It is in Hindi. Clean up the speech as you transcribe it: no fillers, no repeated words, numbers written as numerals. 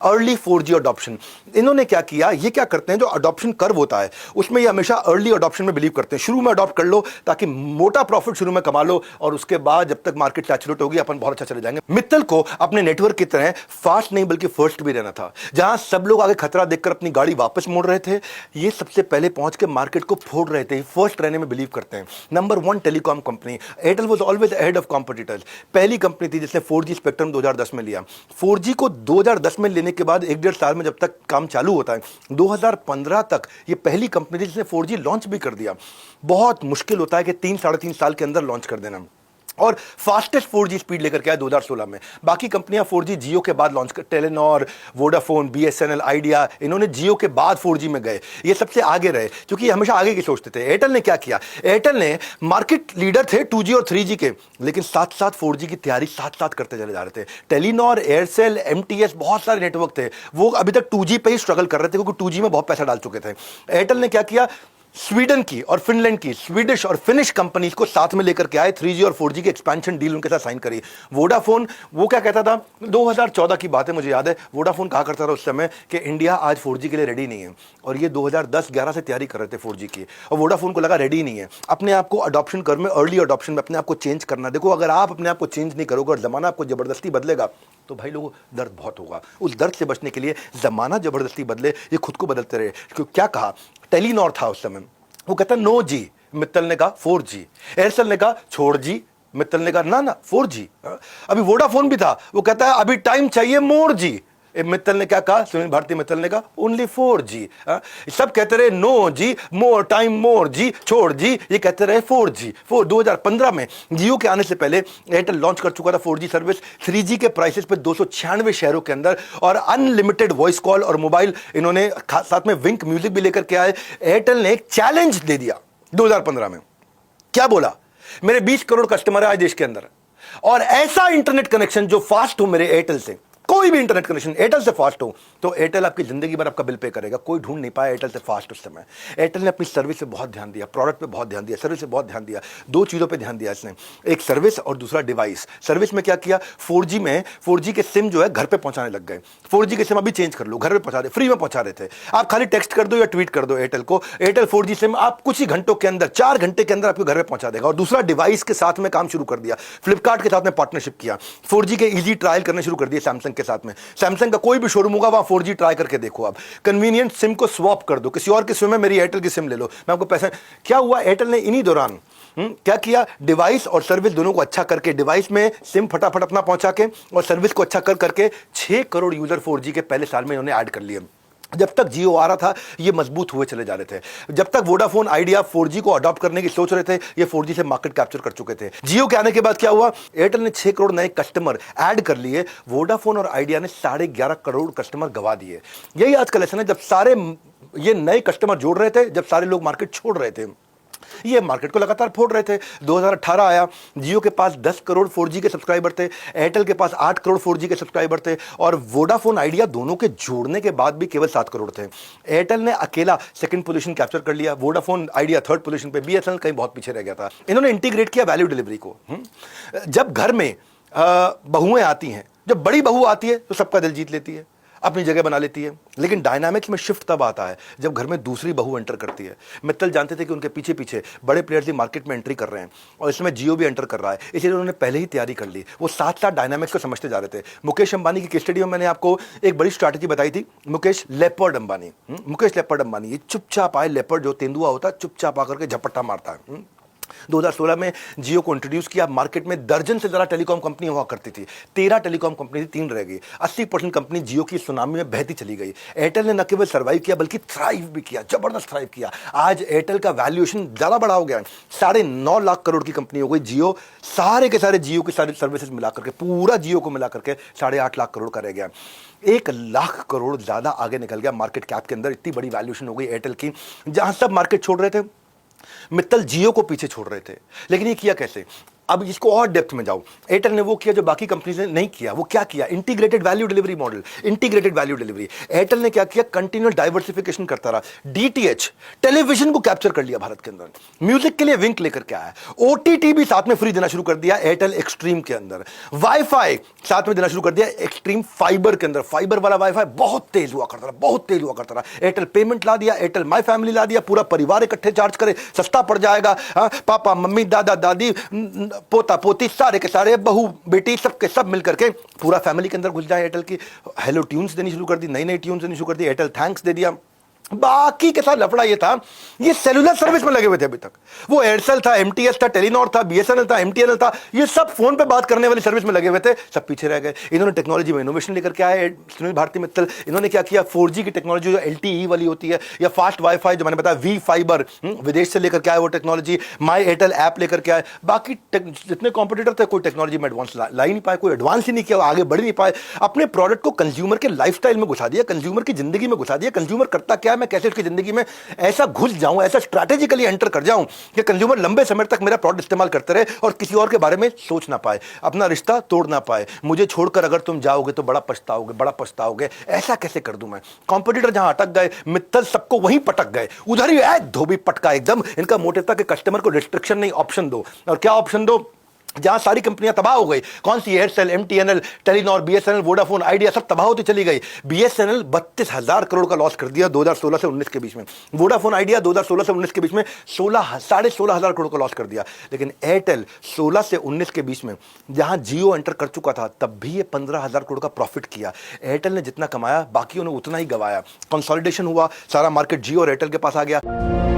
Early 4G adoption. इन्होंने क्या किया, ये क्या करते हैं, जो अडॉप्शन कर्व होता है उसमें ये हमेशा अर्ली अडॉप्शन में बिलीव करते हैं। शुरू में अडॉप्ट कर लो ताकि मोटा प्रॉफिट शुरू में कमा लो और उसके बाद जब तक मार्केट सैचुरेट होगी अपन बहुत अच्छा चले जाएंगे। मित्तल को अपने नेटवर्क की तरह फास्ट नहीं बल्कि फर्स्ट भी रहना था। जहां सब लोग आगे खतरा देखकर अपनी गाड़ी वापस मोड़ रहे थे, ये सबसे पहले पहुंच के मार्केट को फोड़ रहे थे। फर्स्ट रहने में बिलीव करते हैं। Number 1 telecom company. Airtel was always ahead of competitors. पहली कंपनी थी जिसने 4G स्पेक्ट्रम 2010 में लिया। 4G को 2010 में लेने के बाद 1-1.5 साल में जब तक काम चालू होता है, 2015 तक ये पहली कंपनी थी जिसने 4G लॉन्च भी कर दिया। बहुत मुश्किल होता है कि 3-3.5 साल के अंदर लॉन्च कर देना। और फास्टेस्ट 4G स्पीड लेकर के आया 2016 में। बाकी कंपनियां 4G जियो के बाद लॉन्च कर, टेलीनॉर, वोडाफोन, BSNL, आइडिया, इन्होंने जियो के बाद 4G में गए। ये सबसे आगे रहे क्योंकि ये हमेशा आगे की सोचते थे। एयरटेल ने क्या किया, एयरटेल ने मार्केट लीडर थे 2G और 3G के, लेकिन साथ साथ 4G की तैयारी साथ साथ करते चले जा रहे थे। टेलीनॉर, एयरसेल, MTS, बहुत सारे नेटवर्क थे, वो अभी तक 2G पे ही स्ट्रगल कर रहे थे क्योंकि 2G में बहुत पैसा डाल चुके थे। एयरटेल ने क्या किया, स्वीडन की और फिनलैंड की, स्वीडिश और फिनिश कंपनीज को साथ में लेकर के आए। 3G और 4G की एक्सपेंशन डील उनके साथ साइन करी। वोडाफोन, वो क्या कहता था, 2014 की बात है, मुझे याद है, वोडाफोन कहा करता था उस समय कि इंडिया आज 4G के लिए रेडी नहीं है, और ये 2010-11 से तैयारी कर रहे थे 4G की, और वोडाफोन को लगा रेडी नहीं है। अपने आप को अडॉप्शन कर में, अर्ली अडॉप्शन में अपने आप को चेंज करना। देखो, अगर आप अपने आप को चेंज नहीं करोगे और जमाना आपको जबरदस्ती बदलेगा तो भाई लोगों दर्द बहुत होगा। उस दर्द से बचने के लिए जमाना जबरदस्ती बदले, ये खुद को बदलते रहे। क्योंकि क्या कहा, टेलीनॉर था उस समय, वो कहता नो जी, मित्तल ने कहा 4G। एयरसेल ने कहा छोड़ जी, मित्तल ने कहा ना ना 4G। अभी वोडाफोन भी था, वो कहता है अभी टाइम चाहिए मोर जी। मित्तल ने क्या कहा, सुनील भारती मित्तल ने कहा ओनली 4G। सब कहते रहे नो जी, मोर टाइम, मोर जी, छोड़ जी, ये कहते रहे 4G। 2015 में जियो के आने से पहले एयरटेल लॉन्च कर चुका था 4G सर्विस 3G के प्राइसेस पे 296 शहरों के अंदर, और अनलिमिटेड वॉइस कॉल और मोबाइल। इन्होंने साथ में विंक म्यूजिक भी लेकर के आए। एयरटेल ने एक चैलेंज दे दिया 2015 में। क्या बोला, मेरे 20 करोड़ कस्टमर है आज देश के अंदर, और ऐसा इंटरनेट कनेक्शन जो फास्ट हो मेरे एयरटेल से, कोई भी इंटरनेट कनेक्शन एयरटेल से फास्ट हो, तो एयरटेल आपकी जिंदगी भर आपका बिल पे करेगा। कोई ढूंढ नहीं पाया एयरटेल से फास्ट उस समय। एयरटेल ने अपनी सर्विस पे बहुत ध्यान दिया, प्रोडक्ट पे बहुत ध्यान दिया, सर्विस पे बहुत ध्यान दिया। 2 चीज़ों पे ध्यान दिया इसने, एक सर्विस और दूसरा डिवाइस। सर्विस में क्या किया, 4G में 4G के सिम जो है घर पे पहुंचाने लग गए। 4G के सिम अभी चेंज कर लो, घर पे पहुंचा रहे, फ्री में पहुंचा रहे थे। आप खाली टेक्स्ट कर दो या ट्वीट कर दो एयरटेल को, एयरटेल 4G सिम आप कुछ ही घंटों के अंदर, 4 घंटे के अंदर आपके घर पे पहुंचा देगा। और दूसरा डिवाइस के साथ में काम शुरू कर दिया, फ्लिपकार्ट के साथ में पार्टनरशिप किया, 4G के ईजी ट्रायल करने शुरू कर दिए सैमसंग के साथ में। सैमसंग का कोई भी शोरूम होगा वहां 4G ट्राई करके देखो। आप कन्वीनियंट सिम को स्वैप कर दो, किसी और की सिम में मेरी एयरटेल की सिम ले लो, मैं आपको पैसे। क्या हुआ, एयरटेल ने इन्हीं दौरान क्या किया, डिवाइस और सर्विस दोनों को अच्छा करके, डिवाइस में सिम फटाफट अपना पहुंचा के और सर्विस को अच्छा कर करके 6 करोड़ यूजर 4G के पहले साल में इन्होंने ऐड कर लिए। जब तक जियो आ रहा था ये मजबूत हुए चले जा रहे थे। जब तक वोडाफोन, आइडिया 4G को अडॉप्ट करने की सोच रहे थे, ये 4G से मार्केट कैप्चर कर चुके थे। जियो के आने के बाद क्या हुआ, एयरटेल ने 6 करोड़ नए कस्टमर ऐड कर लिए, वोडाफोन और आइडिया ने 11.5 करोड़ कस्टमर गवा दिए। यही आज का लेसन है, जब सारे ये नए कस्टमर जोड़ रहे थे, जब सारे लोग मार्केट छोड़ रहे थे, ये मार्केट को लगातार फोड़ रहे थे। 2018 आया, जियो के पास 10 करोड़ 4G के सब्सक्राइबर थे, एयरटेल के पास 8 करोड़ 4G के सब्सक्राइबर थे, और वोडाफोन, आइडिया दोनों के जोड़ने के बाद भी केवल 7 करोड़ थे। एयरटेल ने अकेला सेकंड पोजीशन कैप्चर कर लिया, वोडाफोन, आइडिया थर्ड पोजीशन पे, BSNL कहीं बहुत पीछे रह गया था। इन्होंने इंटीग्रेट किया वैल्यू डिलीवरी को। जब घर में बहुएं आती हैं, जब बड़ी बहू आती है तो सबका दिल जीत लेती है, अपनी जगह बना लेती है, लेकिन डायनामिक्स में शिफ्ट तब आता है जब घर में दूसरी बहू एंटर करती है। मित्तल जानते थे कि उनके पीछे पीछे बड़े प्लेयर्स ही मार्केट में एंट्री कर रहे हैं, और इसमें जियो भी एंटर कर रहा है, इसलिए उन्होंने पहले ही तैयारी कर ली। वो साथ साथ डायनामिक्स को समझते जा रहे थे। मुकेश अंबानी की केस स्टडी में मैंने आपको एक बड़ी स्ट्रैटेजी बताई थी। मुकेश लेपर्ड अंबानी, ये चुपचाप आए लेपर्ड, जो तेंदुआ होता है, चुपचाप आकर के झपट्टा मारता है। 2016 में जियो को इंट्रोड्यूस किया। मार्केट में दर्जन से ज्यादा टेलीकॉम कंपनी हुआ करती थी, 13 टेलीकॉम कंपनी थी, 3 रह गई। 80% कंपनी जियो की सुनामी में बहती चली गई। एयरटेल ने न केवल सर्वाइव किया बल्कि थ्राइव भी किया, जबरदस्त थ्राइव किया। आज एयरटेल का वैल्यूएशन ज्यादा बड़ा हो गया है, 9.5 लाख करोड़ की कंपनी हो गई जियो। सारे के सारे जियो की सारी सर्विसेज मिला करके, पूरा जियो को मिला करके 8.5 लाख करोड़ का रह गया। 1 लाख करोड़ ज्यादा आगे निकल गया मार्केट कैप के अंदर। इतनी बड़ी वैल्यूएशन हो गई एयरटेल की। जहां सब मार्केट छोड़ रहे थे, मित्तल जियो को पीछे छोड़ रहे थे, लेकिन ये किया कैसे, अब इसको और डेप्थ में जाओ, एयरटेल ने वो किया जो बाकी कंपनीज ने नहीं किया। वो क्या किया? Integrated value delivery model, integrated value delivery. Airtel ने क्या किया? कंटिन्यूअस डाइवर्सिफिकेशन करता रहा। डीटीएच टेलीविजन को कैप्चर कर लिया भारत के अंदर, म्यूजिक के लिए विंक लेकर के आया, ओटीटी भी साथ में फ्री देना शुरू कर दिया एयरटेल एक्सट्रीम के अंदर, वाईफाई साथ में देना शुरू कर दिया एक्सट्रीम फाइबर के अंदर। फाइबर वाला वाईफाई बहुत तेज हुआ करता रहा, बहुत तेज हुआ करता रहा। एयरटेल पेमेंट ला दिया, एयरटेल माई फैमिली ला दिया, पूरा परिवार इकट्ठे चार्ज करे, सस्ता पड़ जाएगा। पापा मम्मी दादा दादी पोता पोती सारे के सारे, बहू बेटी सबके सब मिलकर के पूरा फैमिली के अंदर घुस जाए। एयरटेल की हेलो ट्यून्स देनी शुरू कर दी, नई नई ट्यून्स देनी शुरू कर दी, एयरटेल थैंक्स दे दिया। बाकी के साथ लफड़ा ये था, ये सेलुलर सर्विस में लगे हुए थे अभी तक। वो एयरसेल था, एमटीएस था, टेलीनॉर था, बीएसएनएल था, एमटीएनएल था, ये सब फोन पे बात करने वाली सर्विस में लगे हुए थे, सब पीछे रह गए। इन्होंने टेक्नोलॉजी में इनोवेशन लेकर के आए सुनील भारती मित्तल। इन्होंने क्या किया? 4G की टेक्नोलॉजी जो LTE वाली होती है, या फास्ट वाईफाई जो मैंने बताया, वी फाइबर विदेश से लेकर के आए वो टेक्नोलॉजी, माई एयरटेल ऐप लेकर के आए। बाकी जितने कॉम्पिटिटर थे कोई टेक्नोलॉजी में एडवांस ला ही नहीं पाए, कोई एडवांस ही नहीं किया, आगे बढ़ नहीं पाए। अपने प्रोडक्ट को कंज्यूमर के लाइफस्टाइल में घुसा दिया, कंज्यूमर की जिंदगी में घुसा दिया। कंज्यूमर करता क्या है, मैं कैसे उसकी जिंदगी में ऐसा घुस जाऊं, ऐसा स्ट्रैटेजिकली एंटर कर जाऊं कि कंज्यूमर लंबे समय तक मेरा प्रोडक्ट इस्तेमाल करते रहे और किसी और के बारे में सोच ना पाए, अपना रिश्ता तोड़ ना पाए। मुझे छोड़कर अगर तुम जाओगे तो बड़ा पछताओगे, बड़ा पछताओगे। ऐसा कैसे कर दूं मैं? कॉम्पिटिटर जहां अटक गए, मित्तल सबको वहीं पटक गए, उधर ही धोबी पटका एकदम। इनका मोटिव था कि कस्टमर को रिस्ट्रिक्शन नहीं, ऑप्शन दो। और क्या ऑप्शन दो? जहां सारी कंपनियां तबाह हो गई, कौन सी? Aircel, MTNL, Telenor, BSNL, Vodafone, Idea, सब तबाह होती चली गई। बीएसएनएल 32,000 करोड़ का लॉस कर दिया 2016 से 19 के बीच में। वोडाफोन आइडिया 2016 से 19 के बीच में 16,500 करोड़ का लॉस कर दिया। लेकिन एयरटेल 16 से 19 के बीच में जहां जियो एंटर कर चुका था, तब भी ये 15,000 करोड़ का प्रॉफिट किया। एयरटेल ने जितना कमाया बाकियों ने उतना ही गवाया। कंसोलिडेशन हुआ, सारा मार्केट जियो और एयरटेल के पास आ गया।